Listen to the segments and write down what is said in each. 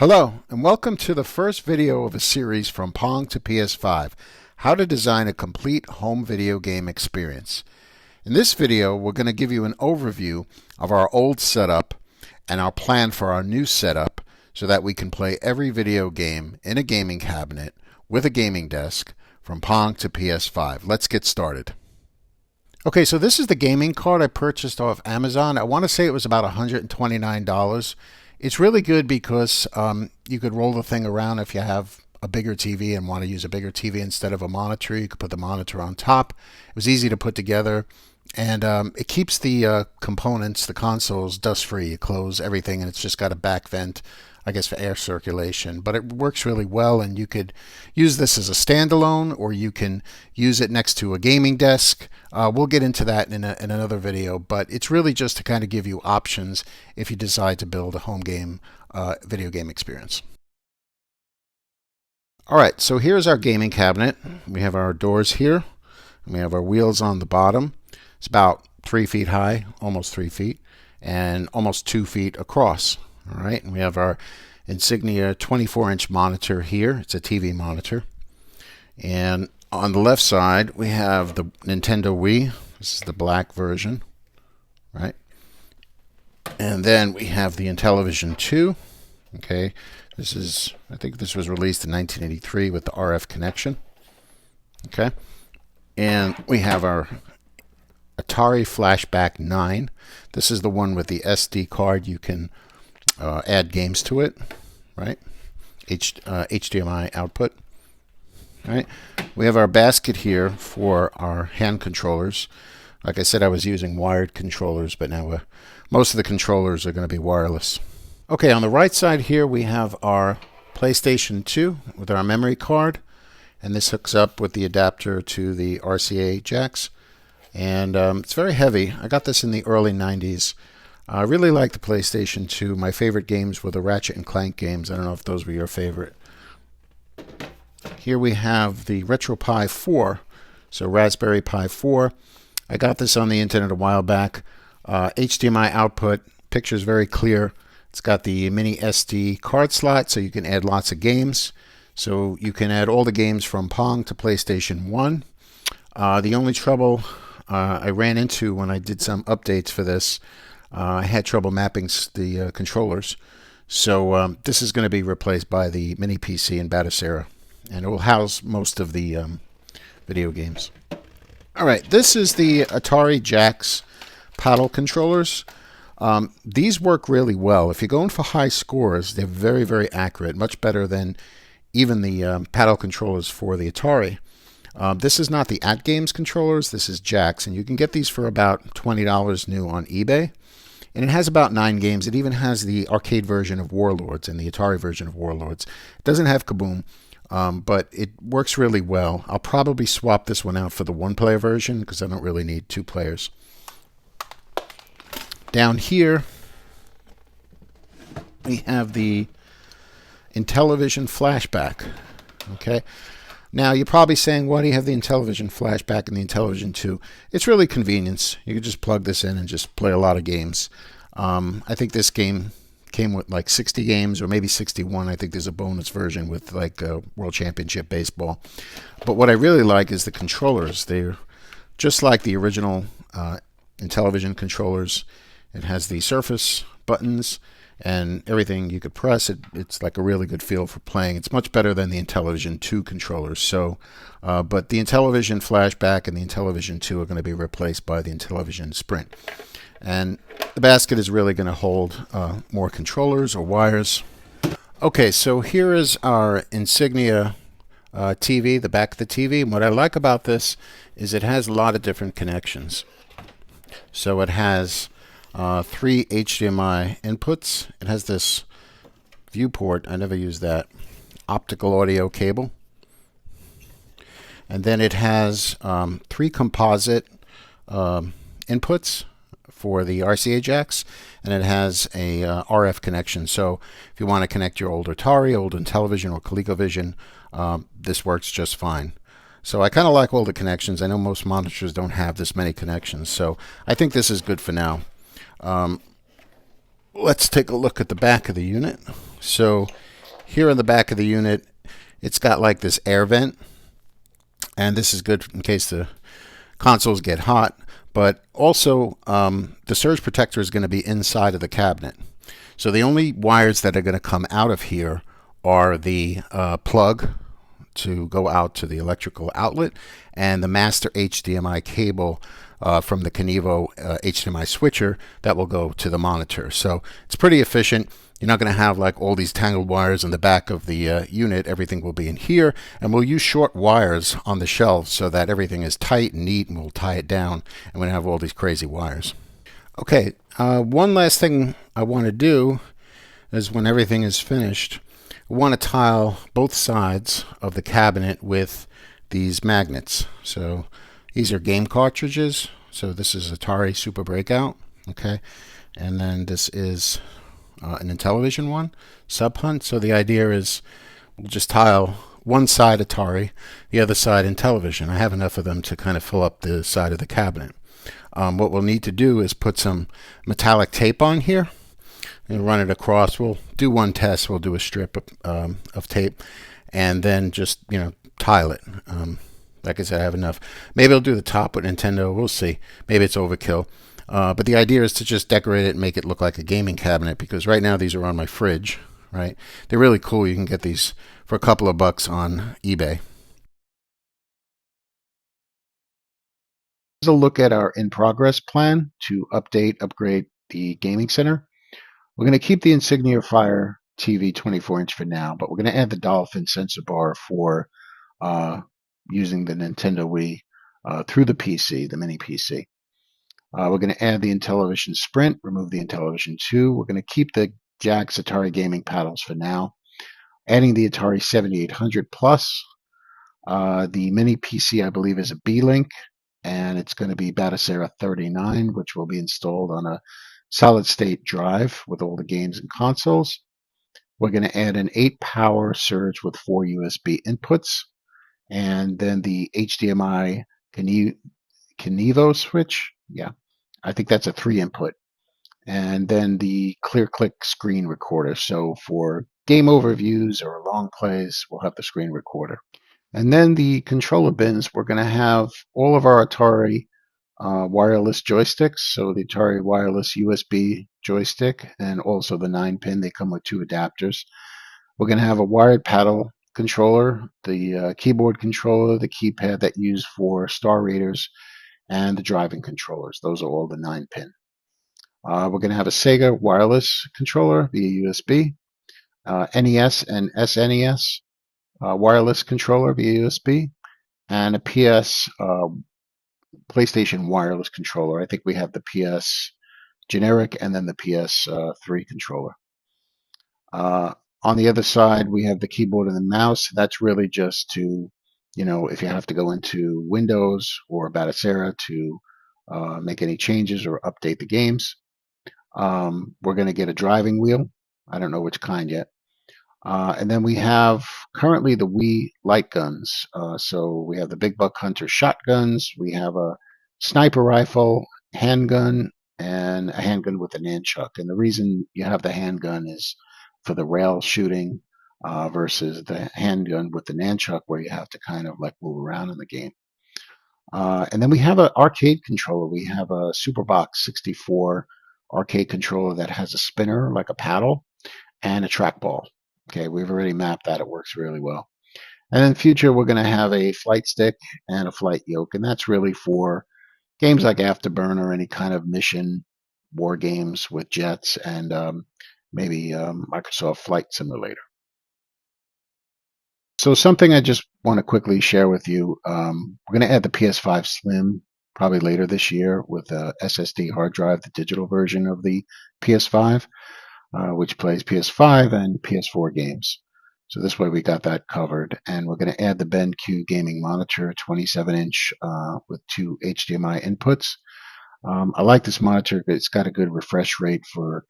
Hello, and welcome to the first video of a series from Pong to PS5, how to design a complete home video game experience. In this video, we're going to give you an overview of our old setup and our plan for our new setup so that we can play every video game in a gaming cabinet with a gaming desk from Pong to PS5. Let's get started. Okay, so this is the gaming card I purchased off Amazon. I want to say it was about $129. It's really good because you could roll the thing around if you have a bigger TV and want to use a bigger TV instead of a monitor. You could put the monitor on top. It was easy to put together, and it keeps the components, the consoles, dust-free. You close everything, and it's just got a back vent, I guess, for air circulation. But it works really well, and you could use this as a standalone, or you can use it next to a gaming desk. We'll get into that in another video, but it's really just to kind of give you options if you decide to build a home game video game experience. All right, so here's our gaming cabinet. We have our doors here, and we have our wheels on the bottom. It's about 3 feet high, almost 3 feet, and almost 2 feet across. All right, and we have our Insignia 24-inch monitor here. It's a TV monitor. And on the left side, we have the Nintendo Wii. This is the black version, right? And then we have the Intellivision 2. Okay, this is, I think this was released in 1983 with the RF connection. Okay, and we have our Atari Flashback 9. This is the one with the SD card. You can add games to it, right? HDMI output. Right. We have our basket here for our hand controllers. Like I said, I was using wired controllers, but now most of the controllers are going to be wireless. Okay, on the right side here we have our PlayStation 2 with our memory card, and this hooks up with the adapter to the RCA jacks, and it's very heavy. I got this in the early 90s. I really like the PlayStation 2. My favorite games were the Ratchet and Clank games. I don't know if those were your favorite. Here we have the RetroPie 4, so Raspberry Pi 4. I got this on the internet a while back. HDMI output, picture's very clear. It's got the mini SD card slot, so you can add lots of games. So you can add all the games from Pong to PlayStation 1. The only trouble I ran into when I did some updates for this, I had trouble mapping the controllers. So this is going to be replaced by the mini PC in Batacera, and it will house most of the video games. All right, this is the Atari Jax paddle controllers. These work really well. If you're going for high scores, they're very, very accurate, much better than even the paddle controllers for the Atari. This is not the AtGames controllers. This is Jax, and you can get these for about $20 new on eBay. And it has about 9 games. It even has the arcade version of Warlords and the Atari version of Warlords. It doesn't have Kaboom, but it works really well. I'll probably swap this one out for the one-player version because I don't really need 2 players. Down here, we have the Intellivision Flashback. Okay. Now, you're probably saying, why do you have the Intellivision Flashback and the Intellivision 2? It's really convenience. You can just plug this in and just play a lot of games. I think this game came with like 60 games or maybe 61. I think there's a bonus version with like World Championship Baseball. But what I really like is the controllers. They're just like the original Intellivision controllers. It has the Surface buttons and everything you could press. It's like a really good feel for playing. It's much better than the Intellivision 2 controllers. So, but the Intellivision Flashback and the Intellivision 2 are going to be replaced by the Intellivision Sprint. And the basket is really going to hold more controllers or wires. Okay, so here is our Insignia TV, the back of the TV. And what I like about this is it has a lot of different connections. So it has 3 HDMI inputs. It has this viewport. I never use that. Optical audio cable. And then it has 3 composite inputs for the RCA jacks, and it has a RF connection. So if you want to connect your old Atari, old Intellivision, or ColecoVision, this works just fine. So I kind of like all the connections. I know most monitors don't have this many connections, so I think this is good for now. Let's take a look at the back of the unit. So here in the back of the unit, it's got like this air vent, and this is good in case the consoles get hot. But also, the surge protector is going to be inside of the cabinet. So the only wires that are going to come out of here are the plug to go out to the electrical outlet and the master HDMI cable from the Kenevo HDMI switcher that will go to the monitor. So it's pretty efficient. You're not going to have like all these tangled wires in the back of the unit. Everything will be in here, and we'll use short wires on the shelves so that everything is tight and neat, and we'll tie it down, and we don't have all these crazy wires. Okay, one last thing I want to do is when everything is finished, we want to tile both sides of the cabinet with these magnets. So these are game cartridges. So this is Atari Super Breakout, okay, and then this is an Intellivision one, Sub Hunt. So the idea is we'll just tile one side Atari, the other side Intellivision. I have enough of them to kind of fill up the side of the cabinet. What we'll need to do is put some metallic tape on here and run it across. We'll do one test. We'll do a strip of tape and then just, tile it. Like I said, I have enough. Maybe I'll do the top with Nintendo. We'll see. Maybe it's overkill. But the idea is to just decorate it and make it look like a gaming cabinet, because right now these are on my fridge, right? They're really cool. You can get these for a couple of bucks on eBay. Here's a look at our in-progress plan to upgrade the gaming center. We're going to keep the Insignia Fire TV 24-inch for now, but we're going to add the Dolphin sensor bar for using the Nintendo Wii through the PC, the mini PC. We're going to add the Intellivision Sprint, remove the Intellivision 2. We're going to keep the Jax Atari gaming paddles for now. Adding the Atari 7800 Plus. The mini PC, I believe, is a B-Link, and it's going to be Batocera 39, which will be installed on a solid-state drive with all the games and consoles. We're going to add an 8-power surge with 4 USB inputs, and then the HDMI Kenevo switch. Yeah, I think that's a 3-input. And then the clear click screen recorder. So for game overviews or long plays, we'll have the screen recorder. And then the controller bins, we're going to have all of our Atari wireless joysticks. So the Atari wireless USB joystick and also the 9-pin. They come with 2 adapters. We're going to have a wired paddle controller, the keyboard controller, the keypad that you use for Star Raiders, and the driving controllers. Those are all the 9-pin. We're going to have a Sega wireless controller via USB, NES and SNES wireless controller via USB, and a PlayStation wireless controller. I think we have the PS generic and then the PS3 controller. On the other side, we have the keyboard and the mouse. That's really just to, if you have to go into Windows or Batocera to make any changes or update the games. We're going to get a driving wheel. I don't know which kind yet. And then we have currently the Wii light guns. So we have the Big Buck Hunter shotguns. We have a sniper rifle, handgun, and a handgun with a nunchuck. And the reason you have the handgun is for the rail shooting versus the handgun with the nunchuck, where you have to kind of like move around in the game. And then we have an arcade controller. We have a Superbox 64 arcade controller that has a spinner like a paddle and a trackball. Okay, we've already mapped that. It works really well. And in the future, we're going to have a flight stick and a flight yoke, and that's really for games like Afterburner, any kind of mission war games with jets, and maybe Microsoft Flight Simulator. So something I just want to quickly share with you, we're going to add the PS5 Slim probably later this year with a SSD hard drive, the digital version of the PS5, which plays PS5 and PS4 games. So this way we got that covered. And we're going to add the BenQ gaming monitor, 27-inch with 2 HDMI inputs. I like this monitor. It's got a good refresh rate for,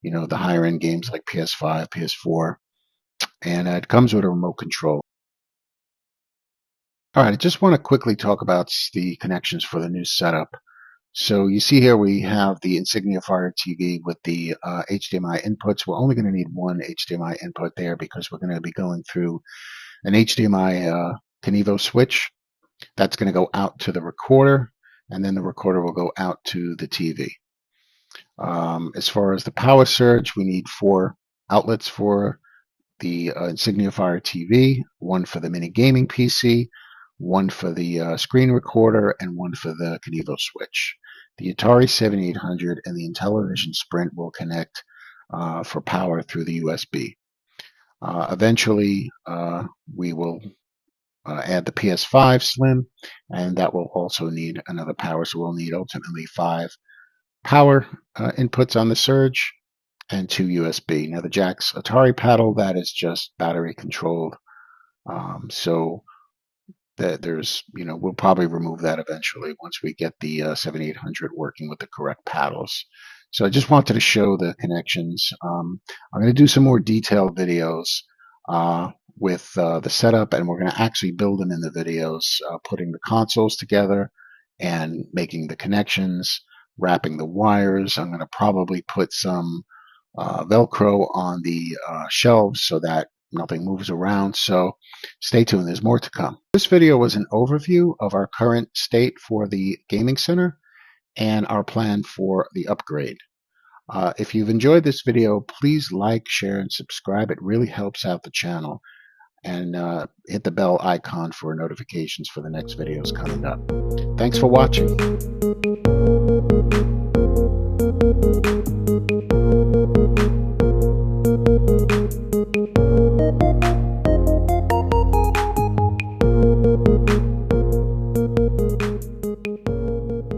the higher end games like PS5, PS4. And it comes with a remote control. All right, I just want to quickly talk about the connections for the new setup. So you see here we have the Insignia Fire TV with the HDMI inputs. We're only going to need one HDMI input there because we're going to be going through an HDMI Kenevo switch. That's going to go out to the recorder, and then the recorder will go out to the TV. As far as the power surge, we need 4 outlets for the Insignia Fire TV, one for the mini gaming PC, one for the screen recorder, and one for the Kenevo switch. The Atari 7800 and the Intellivision Sprint will connect for power through the USB. Eventually, we will add the PS5 Slim, and that will also need another power. So we'll need ultimately 5 power inputs on the surge and 2 USB. Now the Jack's Atari paddle, that is just battery controlled. So that there's, we'll probably remove that eventually once we get the 7800 working with the correct paddles. So I just wanted to show the connections. I'm going to do some more detailed videos with the setup, and we're going to actually build them in the videos, putting the consoles together and making the connections, wrapping the wires. I'm going to probably put some Velcro on the shelves so that nothing moves around. So stay tuned, there's more to come. This video was an overview of our current state for the gaming center and our plan for the upgrade. If you've enjoyed this video, please like, share, and subscribe. It really helps out the channel. And hit the bell icon for notifications for the next videos coming up. Thanks for watching.